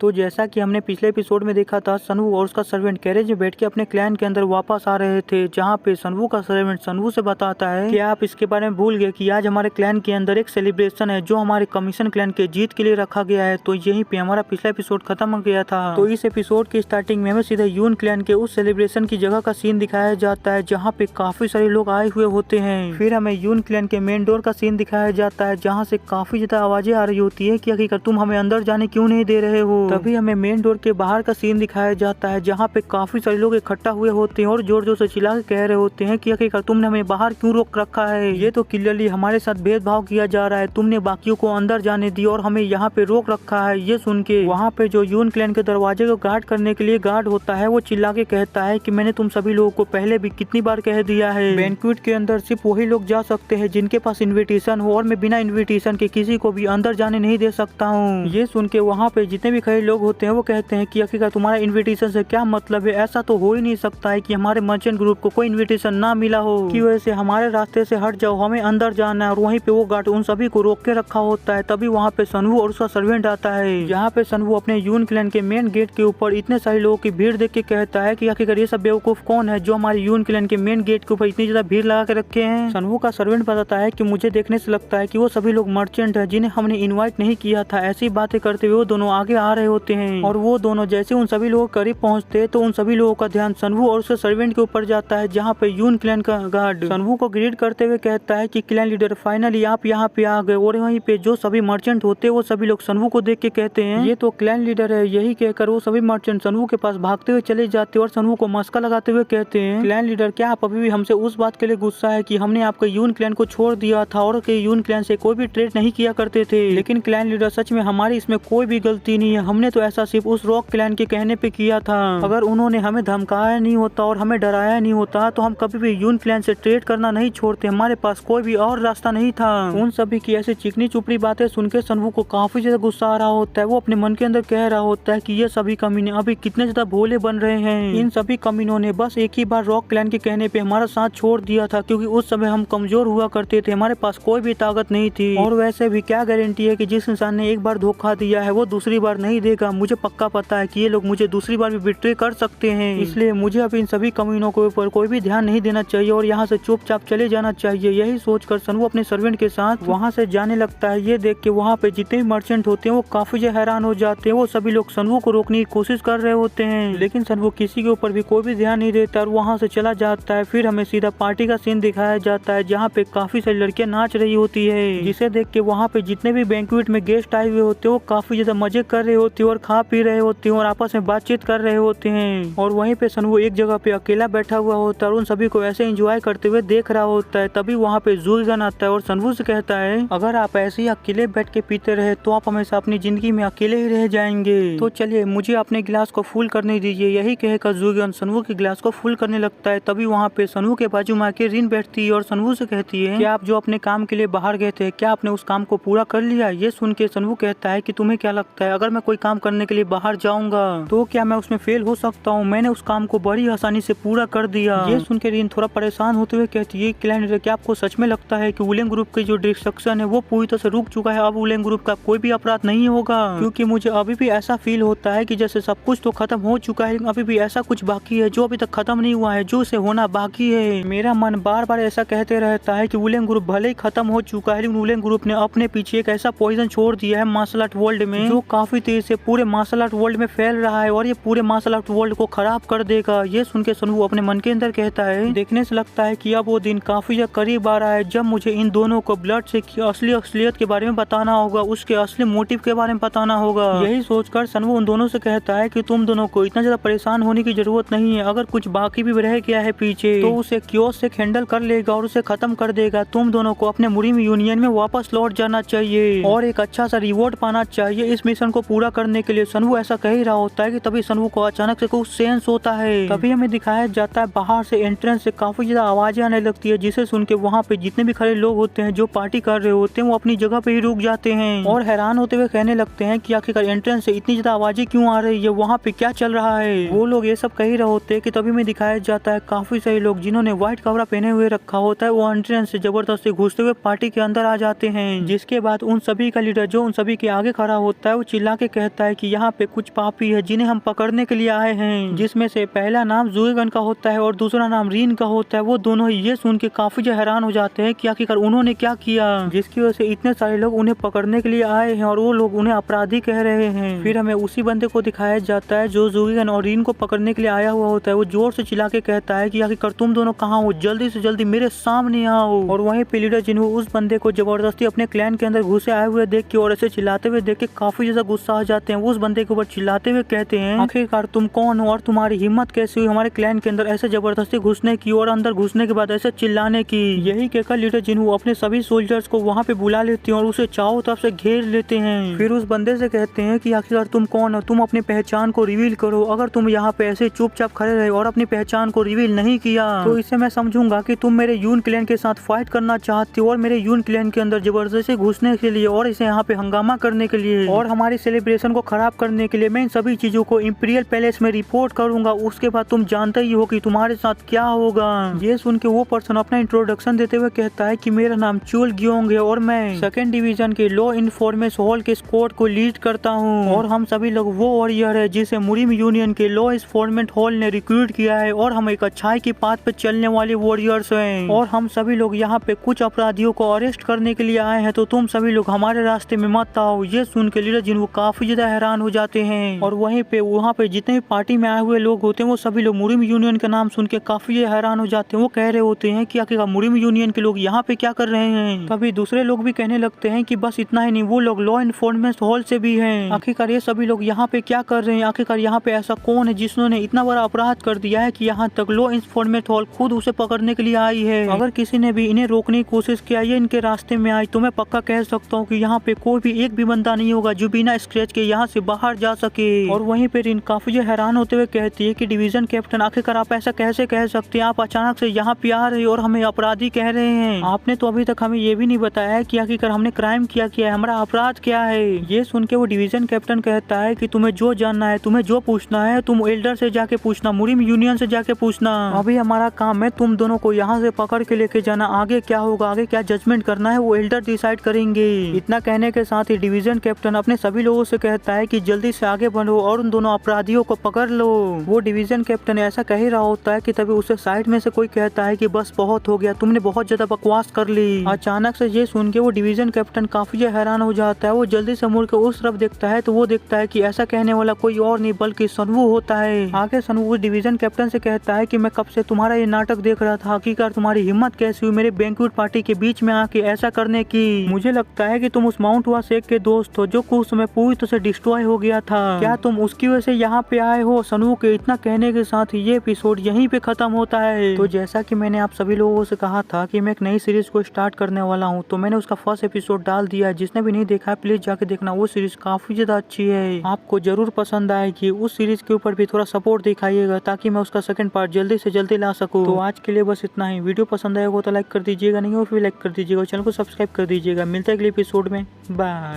तो जैसा कि हमने पिछले एपिसोड में देखा था, सनवू और उसका सर्वेंट गैरेज में बैठ के अपने क्लैन के अंदर वापस आ रहे थे, जहाँ पे सनवू का सर्वेंट सनवू से बताता है कि आप इसके बारे में भूल गए कि आज हमारे क्लैन के अंदर एक सेलिब्रेशन है जो हमारे कमीशन क्लैन के जीत के लिए रखा गया है। तो यहीं पे हमारा पिछला एपिसोड खत्म हो गया था। तो इस एपिसोड की स्टार्टिंग में हमें सीधे यून क्लैन के उस सेलिब्रेशन की जगह का सीन दिखाया जाता है जहाँ पे काफी सारे लोग आए हुए होते हैं। फिर हमें यून क्लैन के मेन डोर का सीन दिखाया जाता है जहाँ से काफी ज्यादा आवाजें आ रही होती है कि आखिर तुम हमें अंदर जाने क्यों नहीं दे रहे हो। तभी हमें मेन डोर के बाहर का सीन दिखाया जाता है जहाँ पे काफी सारे लोग इकट्ठा हुए होते हैं और जोर जोर से चिल्ला के कह रहे होते हैं कि आखिरकार तुमने हमें बाहर क्यों रोक रखा है। ये तो क्लियरली हमारे साथ भेदभाव किया जा रहा है, तुमने बाकियों को अंदर जाने दी और हमें यहाँ पे रोक रखा है। ये सुन के वहाँ पे जो यून क्लैन के दरवाजे को गार्ड करने के लिए गार्ड होता है वो चिल्ला के कहता है कि मैंने तुम सभी लोगों को पहले भी कितनी बार कह दिया है, बैंक्वेट के अंदर सिर्फ वही लोग जा सकते हैं जिनके पास इन्विटेशन हो और मैं बिना इन्विटेशन के किसी को भी अंदर जाने नहीं दे सकता हूँ। ये सुन के वहाँ पे जितने भी खड़े लोग होते हैं वो कहते हैं कि आखिरकार तुम्हारा इनविटेशन से क्या मतलब है, ऐसा तो हो ही नहीं सकता है कि हमारे मर्चेंट ग्रुप को कोई इनविटेशन ना मिला हो कि वजह से हमारे रास्ते से हट जाओ, हमें अंदर जाना है। और वहीं पे वो गार्ड उन सभी को रोक के रखा होता है। तभी वहाँ पे सनवू और उसका सर्वेंट आता है। यहाँ पे सनवू अपने यून क्लैन के मेन गेट के ऊपर इतने सारे लोगों की भीड़ देख के कहता है कि आखिरकार ये सब बेवकूफ कौन है जो हमारे यून क्लैन के मेन गेट के ऊपर इतनी ज्यादा भीड़ लगा के रखे हैं। सनवू का सर्वेंट बताता है कि मुझे देखने से लगता है कि वो सभी लोग मर्चेंट है जिन्हें हमने इन्वाइट नहीं किया था। ऐसी बातें करते हुए वो दोनों आगे आ रहे होते हैं और वो दोनों जैसे उन सभी लोगों करीब पहुंचते तो उन सभी लोगों का ध्यान सनवू और उसके सर्वेंट के ऊपर जाता है जहाँ पे यून क्लैन का गार्ड सनवू को ग्रीट करते हुए कहता है कि क्लैन लीडर फाइनली आप यहाँ पे आ गए। और वहीं पे जो सभी मर्चेंट होते हैं वो सभी लोग सनवू को देख के कहते हैं ये तो क्लैन लीडर है। यही कहकर वो सभी मर्चेंट सनवू के पास भागते हुए चले जाते और सनवू को मस्का लगाते हुए कहते हैं क्लैन लीडर क्या आप अभी भी हमसे उस बात के लिए गुस्सा है कि हमने आपके यून क्लैन को छोड़ दिया था और के यून क्लैन से कोई भी ट्रेड नहीं किया करते थे। लेकिन क्लैन लीडर सच में हमारी इसमें कोई भी गलती नहीं है, हमने तो ऐसा सिर्फ उस रॉक क्लैन के कहने पे किया था। अगर उन्होंने हमें धमकाया नहीं होता और हमें डराया नहीं होता तो हम कभी भी यून क्लैन से ट्रेड करना नहीं छोड़ते, हमारे पास कोई भी और रास्ता नहीं था। उन सभी की ऐसी चिकनी चुपड़ी बातें सुनकर सनवू को काफी ज्यादा गुस्सा आ रहा होता है। वो अपने मन के अंदर कह रहा होता है कि ये सभी कमीने अभी कितने ज्यादा भोले बन रहे हैं। इन सभी कमीनों ने बस एक ही बार रॉक क्लैन के कहने पे हमारा साथ छोड़ दिया था क्योंकि उस समय हम कमजोर हुआ करते थे, हमारे पास कोई भी ताकत नहीं थी। और वैसे भी क्या गारंटी है कि जिस इंसान ने एक बार धोखा दिया है वो दूसरी बार नहीं देगा। मुझे पक्का पता है कि ये लोग मुझे दूसरी बार भी बिट्रे कर सकते हैं, इसलिए मुझे अब इन सभी कमीनों के ऊपर कोई भी ध्यान नहीं देना चाहिए और यहाँ से चुपचाप चले जाना चाहिए। यही सोचकर सनवू अपने सर्वेंट के साथ वहाँ से जाने लगता है। ये देख के वहाँ पे जितने भी मर्चेंट होते हैं वो काफी ज्यादा हैरान हो जाते हैं। वो सभी लोग सनवू को रोकने की कोशिश कर रहे होते हैं लेकिन सनवू किसी के ऊपर भी कोई भी ध्यान नहीं देता और वहाँ से चला जाता है। फिर हमें सीधा पार्टी का सीन दिखाया जाता है जहाँ पे काफी सारी लड़कियां नाच रही होती है, जिसे देख के वहाँ पे जितने भी बैंक्वेट में गेस्ट आए हुए होते हैं वो काफी ज्यादा मजे कर रहे होते हैं और खा पी रहे होते हैं और आपस में बातचीत कर रहे होते हैं। और वहीं पे सनवू एक जगह पे अकेला बैठा हुआ होता है और उन सभी को ऐसे एंजॉय करते हुए देख रहा होता है। तभी वहाँ पे जूगन आता है और सनवू से कहता है अगर आप ऐसे ही अकेले बैठ के पीते रहे तो आप हमेशा अपनी जिंदगी में अकेले ही रह जाएंगे, तो चलिए मुझे अपने गिलास को फुल करने दीजिए। यही कहकर जूगन सनवू के गिलास को फुल करने लगता है। तभी वहाँ पे सनवू के बाजू में आके रिन बैठती है और सनवू से कहती है कि आप जो अपने काम के लिए बाहर गए थे क्या आपने उस काम को पूरा कर लिया। ये सुन के सनवू कहता है कि तुम्हें क्या लगता है अगर मैं कोई काम करने के लिए बाहर जाऊंगा तो क्या मैं उसमें फेल हो सकता हूँ, मैंने उस काम को बड़ी आसानी से पूरा कर दिया। ये सुन के रिन थोड़ा परेशान होते हुए कहती है क्लैन लीडर क्या आपको सच में लगता है कि वुलेन ग्रुप की जो डिस्ट्रक्शन है वो पूरी तरह से रुक चुका है, अब वुलेन ग्रुप का कोई भी अपराध नहीं होगा। क्योंकि मुझे अभी भी ऐसा फील होता है कि जैसे सब कुछ तो खत्म हो चुका है, अभी भी ऐसा कुछ बाकी है जो अभी तक खत्म नहीं हुआ है, जो उसे होना बाकी है। मेरा मन बार बार ऐसा कहते रहता है कि वुलेन ग्रुप भले ही खत्म हो चुका है लेकिन वुलेन ग्रुप ने अपने पीछे एक ऐसा पॉइजन छोड़ दिया है मार्शल आर्ट वर्ल्ड में जो काफी तेजी से पूरे मार्शल आर्ट वर्ल्ड में फैल रहा है और ये पूरे मार्शल आर्ट वर्ल्ड को खराब कर देगा। ये सुन के सनवू अपने मन के अंदर कहता है देखने से लगता है कि अब वो दिन काफी करीब आ रहा है जब मुझे इन दोनों को ब्लड से असली असलियत के बारे में बताना होगा, उसके असली मोटिव के बारे में बताना होगा। यही सोचकर सनवू उन दोनों से कहता है कि तुम दोनों को इतना ज्यादा परेशान होने की जरूरत नहीं है, अगर कुछ बाकी भी रह गया है पीछे तो उसे क्योस से हैंडल कर लेगा और उसे खत्म कर देगा। तुम दोनों को अपने मुरीम यूनियन में वापस लौट जाना चाहिए और एक अच्छा सा रिवॉर्ड पाना चाहिए इस मिशन को पूरा करने के लिए। सनवू ऐसा कह ही रहा होता है कि तभी सनवू को अचानक से कुछ सेंस होता है। तभी हमें दिखाया जाता है बाहर से एंट्रेंस से काफी ज्यादा आवाजें आने लगती है, जिसे सुन के वहाँ पे जितने भी खड़े लोग होते हैं जो पार्टी कर रहे होते हैं वो अपनी जगह पे ही रुक जाते हैं और हैरान होते हुए कहने लगते हैं कि आखिरकार एंट्रेंस से इतनी ज्यादा आवाजें क्यों आ रही है, वहाँ पे क्या चल रहा है। वो लोग ये सब कह ही रहे होते हैं कि तभी में दिखाया जाता है काफी सारे लोग जिन्होंने व्हाइट कपड़ा पहने हुए रखा होता है वो एंट्रेंस से जबरदस्ती घुसते हुए पार्टी के अंदर आ जाते हैं। जिसके बाद उन सभी का लीडर जो उन सभी के आगे खड़ा होता है वो चिल्ला के कहता है कि यहाँ पे कुछ पापी है जिन्हें हम पकड़ने के लिए आए हैं, जिसमें से पहला नाम जुएगन का होता है और दूसरा नाम रीन का होता है। वो दोनों ही ये सुन के काफी हैरान हो जाते हैं कि आखिरकार उन्होंने क्या किया जिसकी वजह से इतने सारे लोग उन्हें पकड़ने के लिए आए हैं और वो लोग उन्हें अपराधी कह रहे हैं। फिर हमें उसी बंदे को दिखाया जाता है जो जुएगन और रीन को पकड़ने के लिए आया हुआ होता है। वो जोर से चिल्ला के कहता है कि आखिरकार तुम दोनों कहाँ हो, जल्दी से जल्दी मेरे सामने आओ। और वहीं पे लीडर जिन्हों उस बंदे को जबरदस्ती अपने क्लैन के अंदर घुसे आए हुए देख के और ऐसे चिल्लाते हुए देख के काफी ज्यादा गुस्सा आ जाते हैं। वो उस बंदे के ऊपर चिल्लाते हुए कहते हैं, आखिरकार तुम कौन हो और तुम्हारी हिम्मत कैसी हुई हमारे क्लैन के अंदर ऐसे जबरदस्ती घुसने की और अंदर घुसने के बाद ऐसे चिल्लाने की। यही कहकर लीडर जिन्हों अपने सभी सोल्जर्स को वहाँ पे बुला लेते हैं और उसे चारों तरफ से घेर लेते हैं। फिर उस बंदे से कहते हैं कि आखिरकार तुम कौन हो, तुम अपनी पहचान को रिवील करो। अगर तुम यहाँ पे ऐसे चुपचाप खड़े रहे और अपनी पहचान को रिवील नहीं किया तो इसे मैं समझूंगा कि तुम मेरे यून क्लैन के साथ फाइट करना चाहते हो और मेरे यून क्लैन के अंदर जबरदस्ती घुसने के लिए और इसे यहाँ पे हंगामा करने के लिए और हमारी सेलिब्रेशन को खराब करने के लिए मैं इन सभी चीजों को इंपीरियल पैलेस में रिपोर्ट करूंगा। उसके बाद तुम जानते ही हो कि तुम्हारे साथ क्या होगा। ये सुन के वो पर्सन अपना इंट्रोडक्शन देते हुए कहता है कि मेरा नाम चुल ग्योंग है और मैं सेकेंड डिवीजन के लॉ इन्फॉर्मेशन हॉल के स्क्वाड को लीड करता हूँ और हम सभी लोग वो वॉरियर है जिसे मुरिम यूनियन के लॉ इन्फॉर्मेशन हॉल ने रिक्रूट किया है और हम एक अच्छाई की पाथ पे चलने वाले वॉरियर्स हैं और हम सभी लोग यहाँ पे कुछ अपराधियों को अरेस्ट करने के लिए आए हैं, तो तुम सभी लोग हमारे रास्ते में मत आओ। ये सुन के लीडर जिन वो काफी ज्यादा हैरान हो जाते हैं और वहीं पे वहाँ पे जितने भी पार्टी में आए हुए लोग होते हैं वो सभी लोग मुरिम यूनियन का नाम सुन के काफी हैरान हो जाते हैं। वो कह रहे होते हैं कि आखिरकार मुरिम यूनियन के लोग यहाँ पे क्या कर रहे हैं। तभी दूसरे लोग भी कहने लगते हैं कि बस इतना ही नहीं, वो लोग लॉ इन्फॉर्मेशन हॉल से भी हैं। आखिरकार ये सभी लोग यहाँ पे क्या कर रहे हैं, आखिरकार यहाँ पे ऐसा कौन है जिसने इतना बड़ा अपराध कर दिया है कि यहाँ तक लॉ इन्फॉर्मेशन हॉल खुद उसे पकड़ने के लिए आई है। अगर किसी ने भी इन्हें रोकने की कोशिश किया या इनके रास्ते में आई तो मैं पक्का कह सकता हूँ कि यहाँ पे कोई भी एक भी बंदा नहीं होगा जो बिना स्क्रैच के यहाँ से बाहर जा सके। और वहीं पे रिन काफी हैरान होते हुए कहती है कि डिवीजन कैप्टन आखिरकार आप ऐसा कैसे कह सकते हैं, आप अचानक से यहाँ पे आ रहे हैं और हमें अपराधी कह रहे हैं। आपने तो अभी तक हमें ये भी नहीं बताया है कि आखिरकार हमने क्राइम किया है, हमारा अपराध क्या है। ये सुन के वो डिवीजन कैप्टन कहता है कि तुम्हें जो जानना है, तुम्हें जो पूछना है तुम एल्डर से जाके पूछना, मुरिम यूनियन से जाके पूछना। अभी हमारा काम है तुम दोनों को यहाँ से पकड़ के लेके जाना। आगे क्या होगा, आगे क्या जजमेंट करना है वो एल्डर डिसाइड करेंगे। इतना कहने के साथ ही डिवीजन कैप्टन अपने सभी लोगों से कहता है कि जल्दी से आगे बढ़ो और उन दोनों अपराधियों को पकड़ लो। वो डिवीजन कैप्टन ऐसा कह ही रहा होता है कि तभी उसे साइड में से कोई कहता है कि बस बहुत हो गया, तुमने बहुत ज्यादा बकवास कर ली। अचानक से ये सुन के वो डिवीजन कैप्टन काफी हैरान हो जाता है। वो जल्दी से मुड़ के उस तरफ देखता है तो वो देखता है कि ऐसा कहने वाला कोई और नहीं बल्कि सनवू होता है। आगे सनवू डिवीजन कैप्टन से कहता है कि मैं कब से तुम्हारा ये नाटक देख रहा था, आखिरकार तुम्हारी हिम्मत कैसी हुई मेरे बैंक्वेट पार्टी के बीच में आके ऐसा करने की। मुझे लगता है कि तुम उस माउंट वा शेख के दोस्त हो जो कुछ समय पूरी तरह से डिस्ट्रॉय हो गया था। क्या तुम उसकी वजह से यहाँ पे आए हो। सनवू के इतना कहने के साथ ही ये एपिसोड यहीं पे खत्म होता है। तो जैसा कि मैंने आप सभी लोगों से कहा था कि मैं एक नई सीरीज को स्टार्ट करने वाला हूँ, तो मैंने उसका फर्स्ट एपिसोड डाल दिया है। जिसने भी नहीं देखा है प्लीज जाके देखना, वो सीरीज काफी ज्यादा अच्छी है, आपको जरूर पसंद आएगी। उस सीरीज के ऊपर भी थोड़ा सपोर्ट दिखाइएगा ताकि मैं उसका सेकंड पार्ट जल्दी से जल्दी ला सकूँ। तो आज के लिए बस इतना ही। वीडियो पसंद आएगा तो लाइक कर दीजिएगा, नहीं हो फिर लाइक कर दीजिएगा, चैनल को सब्सक्राइब कर दीजिएगा। मिलते हैं अगले एपिसोड में, बाय।